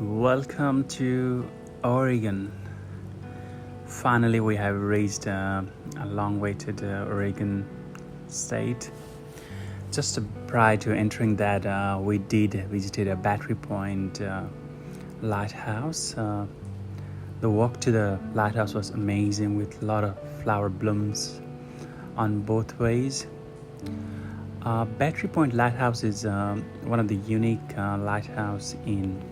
Welcome to Oregon. Finally, we have reached a long-awaited Oregon state. Just prior to entering that, we did visited a Battery Point lighthouse. The walk to the lighthouse was amazing with a lot of flower blooms on both ways. Battery Point Lighthouse is one of the unique lighthouse in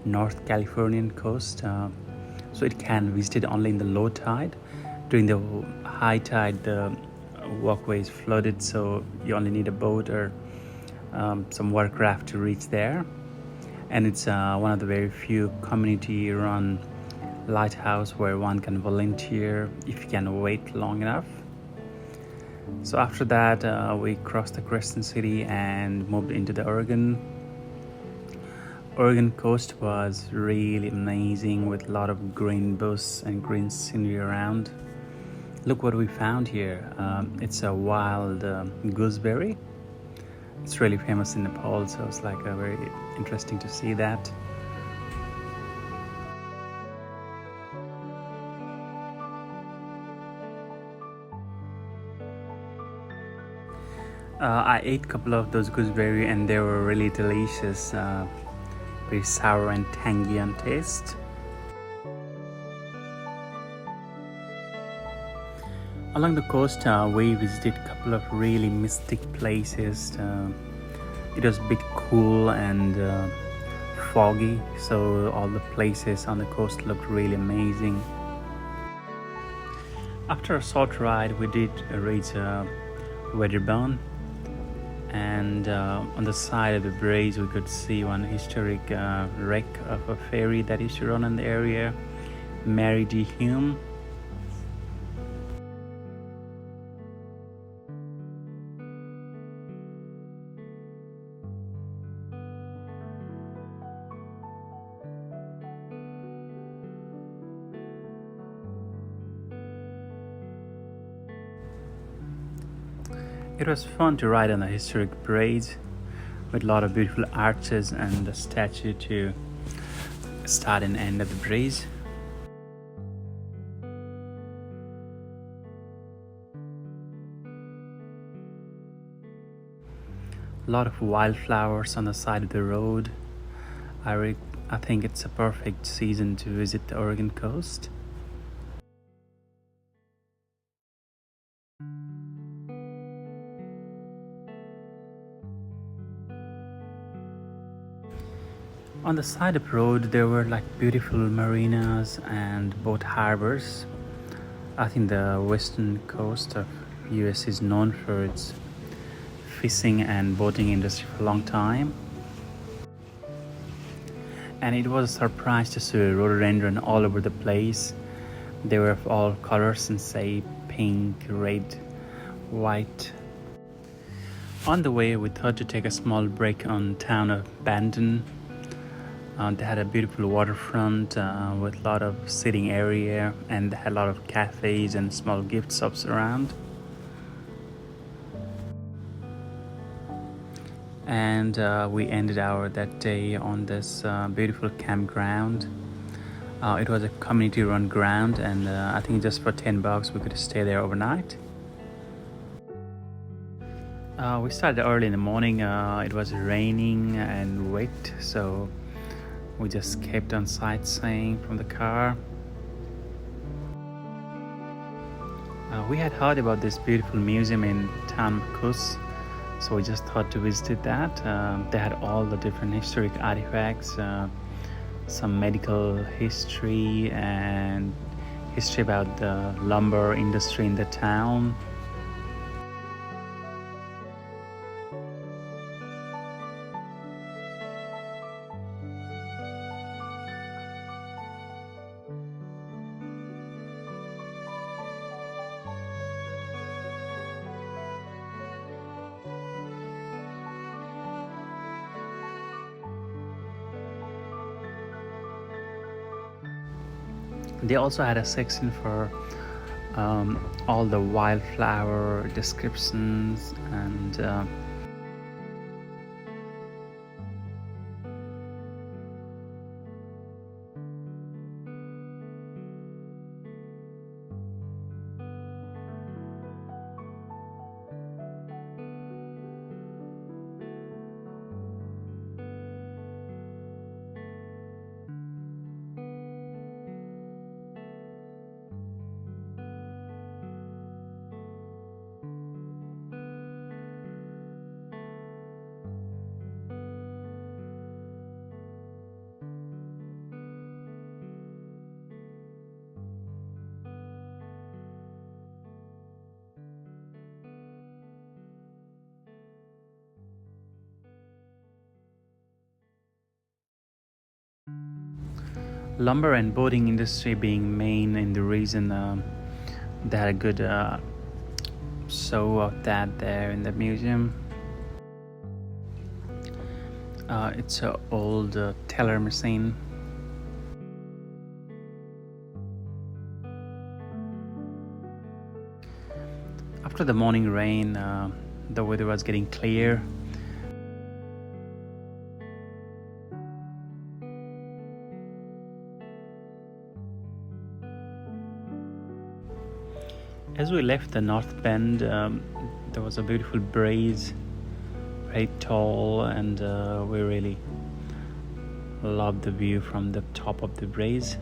North Californian coast. So it can be visited only in the low tide. During the high tide, the walkway is flooded, so you only need a boat or some watercraft to reach there. And it's one of the very few community-run lighthouse where one can volunteer if you can wait long enough. So after that, we crossed the Crescent City and moved into the Oregon coast was really amazing with a lot of green bush and green scenery around. Look what we found here. It's a wild gooseberry. It's really famous in Nepal, so it's like very interesting to see that. I ate a couple of those gooseberry and they were really delicious. Very sour and tangy on taste. Along the coast, we visited a couple of really mystic places. It was a bit cool and foggy, so all the places on the coast looked really amazing. After a short ride, we did reach Wedderburn, and on the side of the bridge we could see one historic wreck of a ferry that used to run in the area, Mary D. Hume. It was fun to ride on a historic bridge with a lot of beautiful arches and the statue to start and end of the bridge. A lot of wildflowers on the side of the road. I think it's a perfect season to visit the Oregon coast. On the side of the road there were like beautiful marinas and boat harbors. I think the western coast of US is known for its fishing and boating industry for a long time. And it was a surprise to see rhododendron all over the place. They were of all colors and say pink, red, white. On the way we thought to take a small break on town of Bandon. They had a beautiful waterfront with a lot of sitting area, and they had a lot of cafes and small gift shops around. And we ended that day on this beautiful campground. It was a community-run ground, and I think just for $10 we could stay there overnight. We started early in the morning. It was raining and wet, so we just kept on sightseeing from the car. We had heard about this beautiful museum in town Kus, so we just thought to visit that. They had all the different historic artifacts, some medical history and history about the lumber industry in the town. They also had a section for all the wildflower descriptions and Lumber and boating industry being main in the region, they had a good show of that there in the museum. It's an old teller machine. After the morning rain, the weather was getting clear. As we left the North Bend, there was a beautiful breeze, very tall, and we really loved the view from the top of the breeze.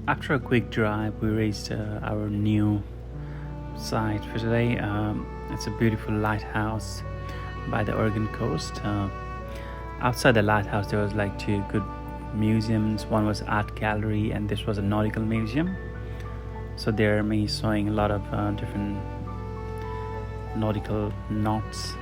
After a quick drive, we reached our new site for today. It's a beautiful lighthouse by the Oregon coast. Outside the lighthouse, there was like two good museums. One was art gallery, and this was a nautical museum. So there, me showing a lot of different nautical knots.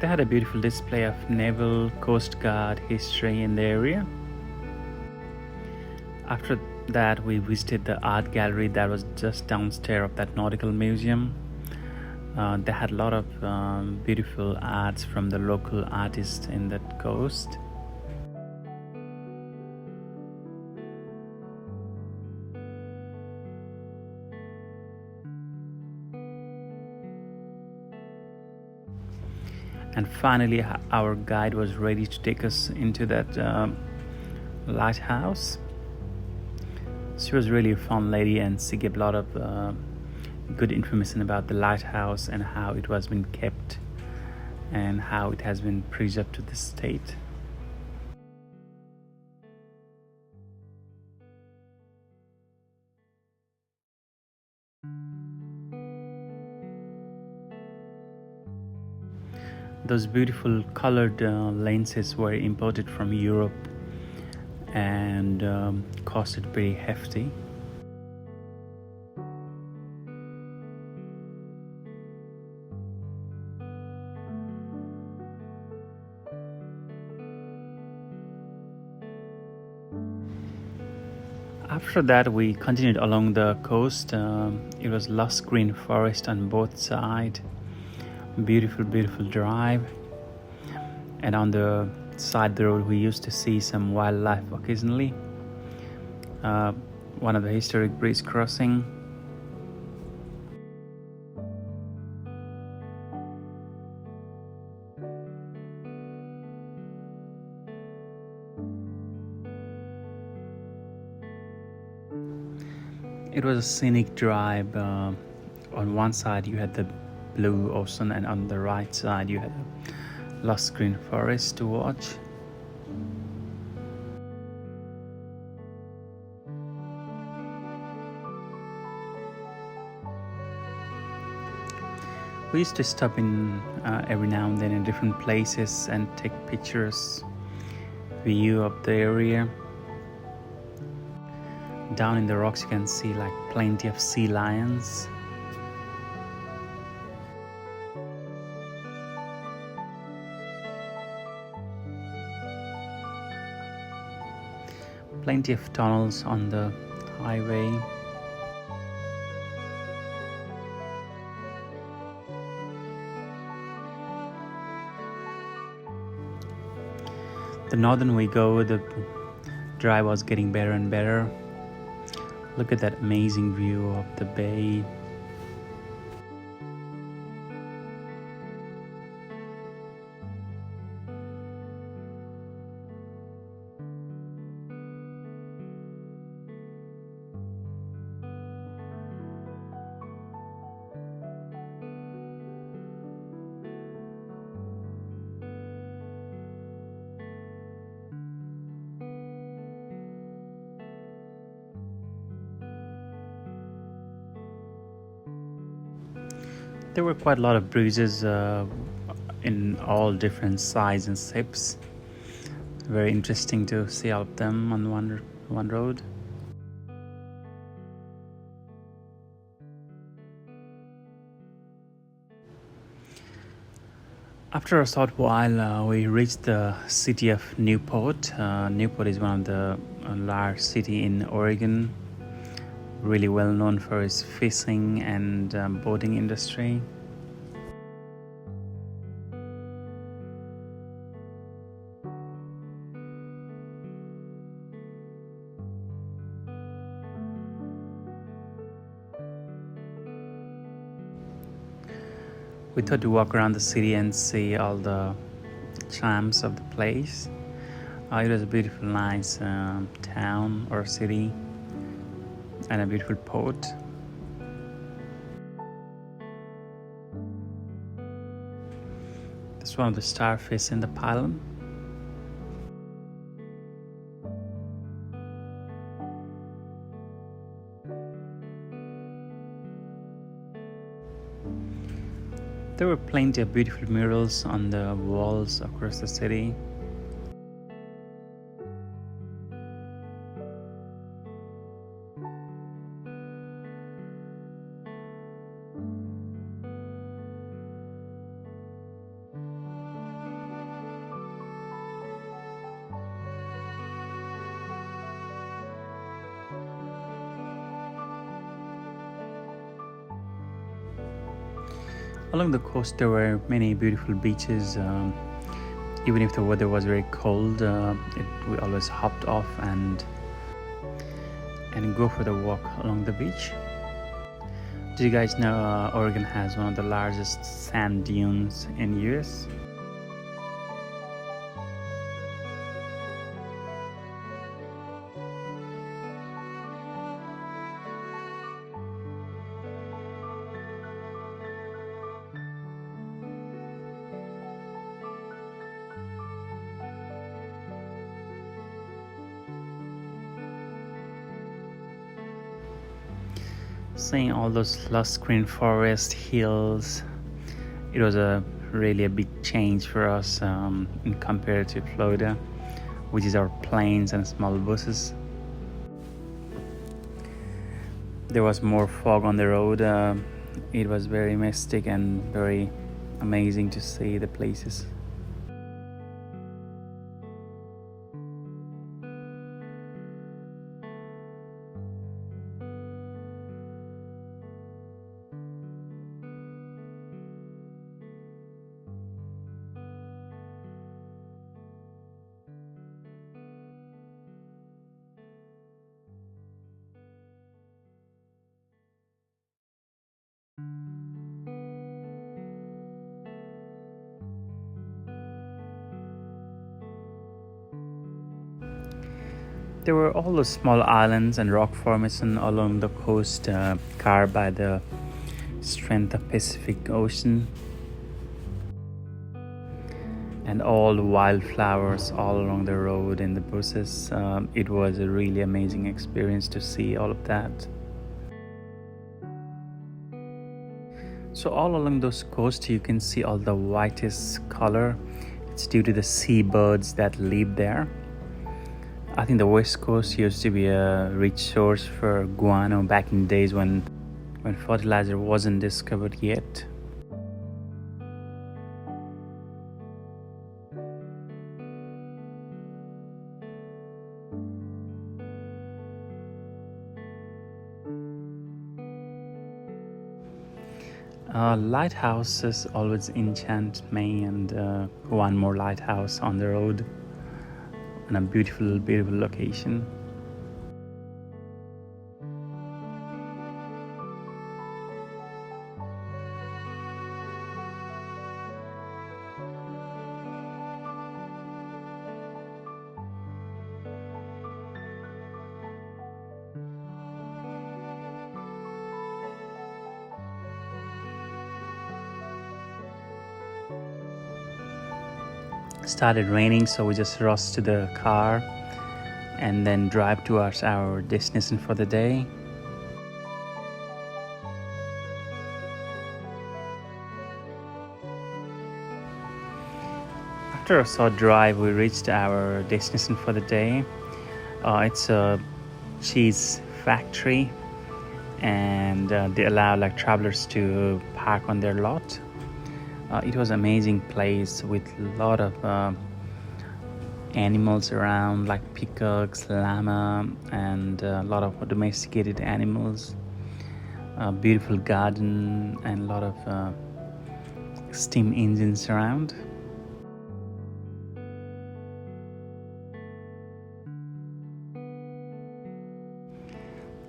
They had a beautiful display of naval, coast guard history in the area. After that, we visited the art gallery that was just downstairs of that nautical museum. They had a lot of beautiful arts from the local artists in that coast. And finally, our guide was ready to take us into that lighthouse. She was really a fun lady, and she gave a lot of good information about the lighthouse and how it was been kept and how it has been preserved to this state. Those beautiful colored lenses were imported from Europe and costed very hefty. After that, we continued along the coast. It was lush green forest on both sides. Beautiful drive, and on the side of the road we used to see some wildlife occasionally. One of the historic bridge crossing. It was a scenic drive. On one side you had the blue ocean, and on the right side you had a lush green forest to watch. We used to stop in every now and then in different places and take pictures, view of the area. Down in the rocks you can see like plenty of sea lions. Plenty of tunnels on the highway. The northern we go, the drive was getting better and better. Look at that amazing view of the bay. There were quite a lot of bruises in all different sizes and shapes. Very interesting to see all of them on one road. After a short while, we reached the city of Newport. Newport is one of the large city in Oregon, really well known for its fishing and boating industry. We thought to walk around the city and see all the charms of the place. It was a beautiful, nice town or city and a beautiful port. That's one of the starfish in the pylon. There were plenty of beautiful murals on the walls across the city. Along the coast there were many beautiful beaches. Even if the weather was very cold, we always hopped off and go for the walk along the beach. Do you guys know Oregon has one of the largest sand dunes in US? Seeing all those lush green forest hills, it was really a big change for us in compared to Florida, which is our plains and small buses. There was more fog on the road. It was very mystic and very amazing to see the places. There were all those small islands and rock formations along the coast, carved by the strength of Pacific Ocean, and all the wildflowers all along the road and the bushes. It was a really amazing experience to see all of that. So all along those coasts you can see all the whitest color. It's due to the seabirds that live there. I think the West Coast used to be a rich source for guano back in days when fertilizer wasn't discovered yet. Lighthouses always enchant me, and one more lighthouse on the road and a beautiful location. Started raining, so we just rushed to the car and then drive towards our destination for the day. After a short drive, we reached our destination for the day. It's a cheese factory, and they allow like travelers to park on their lot. It was an amazing place with a lot of animals around, like peacocks, llama, and a lot of domesticated animals. A beautiful garden and a lot of steam engines around.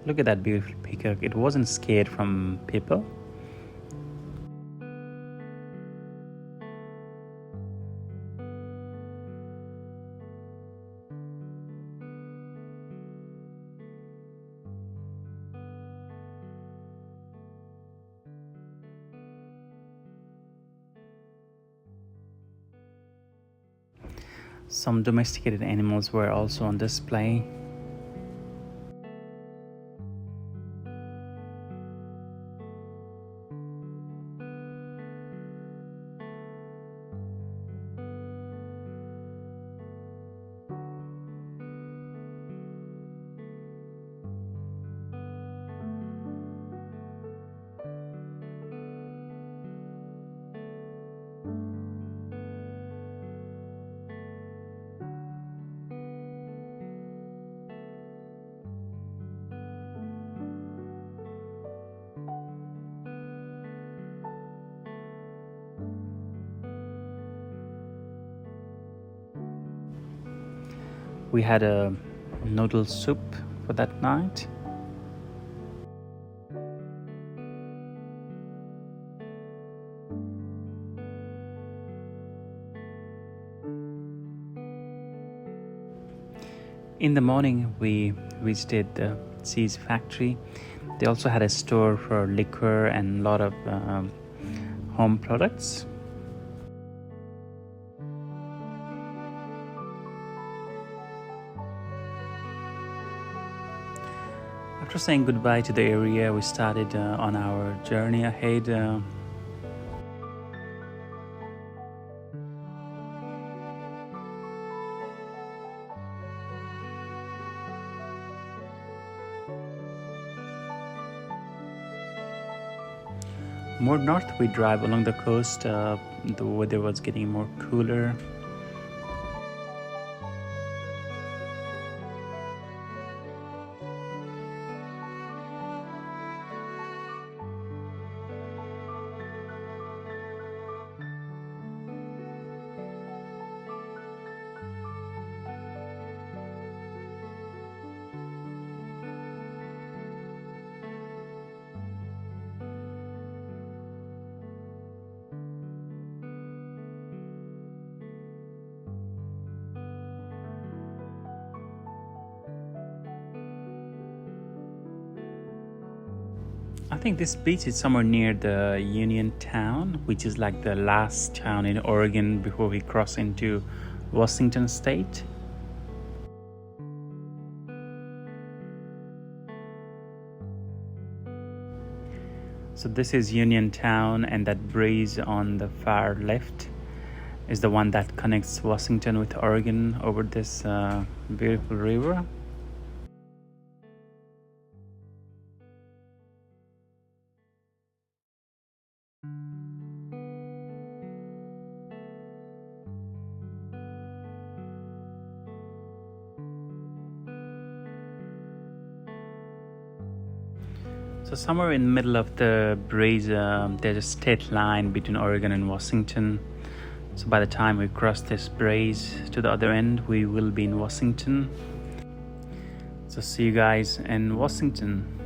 Look at that beautiful peacock. It wasn't scared from people. Some domesticated animals were also on display. We had a noodle soup for that night. In the morning, we visited the cheese factory. They also had a store for liquor and a lot of home products. After saying goodbye to the area, we started on our journey ahead. More north, we drive along the coast. The weather was getting more cooler. I think this beach is somewhere near the Union Town, which is like the last town in Oregon before we cross into Washington State. So this is Union Town, and that bridge on the far left is the one that connects Washington with Oregon over this beautiful river. So somewhere in the middle of the bridge, there's a state line between Oregon and Washington. So by the time we cross this bridge to the other end, we will be in Washington. So see you guys in Washington.